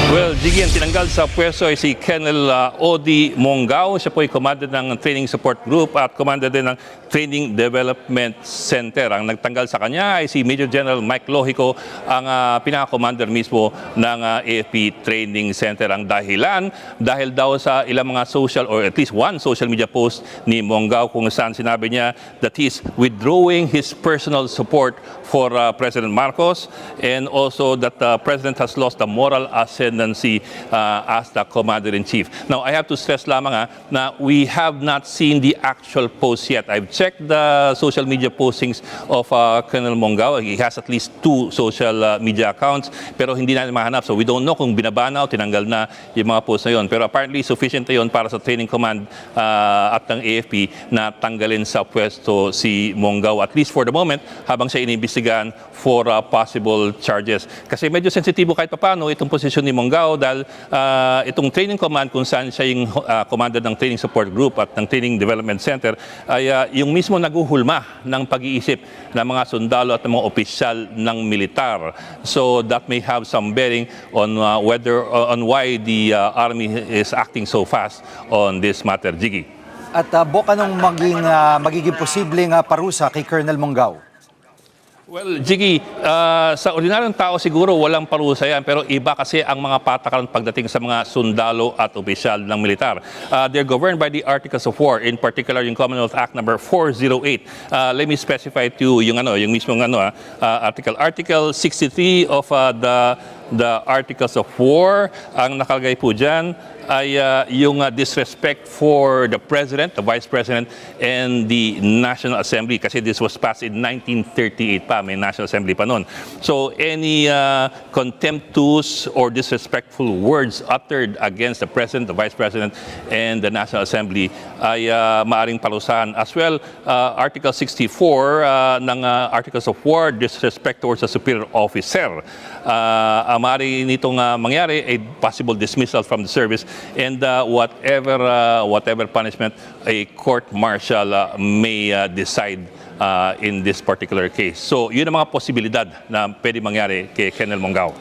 Well, Jiggy, ang tinanggal sa pwesto ay si Colonel Odi Mongao. Siya po ay commander ng Training Support Group at commander din ng Training Development Center. Ang nagtanggal sa kanya ay si Major General Mike Lohico, ang pinaka-commander mismo ng AFP Training Center. Ang dahilan, dahil daw sa ilang mga social or at least one social media post ni Mongao kung saan sinabi niya that he is withdrawing his personal support for President Marcos and also that the President has lost the moral ascendancy as the Commander-in-Chief. Now, I have to stress lamang na we have not seen the actual post yet. I've checked the social media postings of Colonel Mongao. He has at least 2 social media accounts pero hindi natin mahanap. So we don't know kung binabana o tinanggal na yung mga posts na yun. Pero apparently sufficient na yun para sa training command at ng AFP na tanggalin sa pwesto si Mongao, at least for the moment, habang siya iniimbestigahan for possible charges. Kasi medyo sensitibo kahit paano itong posisyon ni Mongao dahil itong training command kung saan siya yung commander ng training support group at ng training development center ay yung mismo naguhulma ng pag-iisip ng mga sundalo at ng mga opisyal ng militar. So that may have some bearing on why the army is acting so fast on this matter, Jiggy. At Bok, anong magiging posibleng parusa kay Colonel Mongao? Well, Jiggy, sa ordinaryong tao siguro walang parusa yan, pero iba kasi ang mga patakaran pagdating sa mga sundalo at opisyal ng militar. They're governed by the Articles of War, in particular yung Commonwealth Act number 408. Let me specify to you yung mismong article. Article 63 of the Articles of War, ang nakalagay po dyan ay yung disrespect for the President, the Vice President, and the National Assembly. Kasi this was passed in 1938 pa, may National Assembly pa noon. So any contemptuous or disrespectful words uttered against the President, the Vice President, and the National Assembly ay maaring parusahan. As well, Article 64 ng Articles of War, disrespect towards a superior officer. Maaari nitong mangyari a possible dismissal from the service and whatever punishment a court-martial may decide in this particular case. So, yun ang mga posibilidad na pwede mangyari kay Colonel Mongao.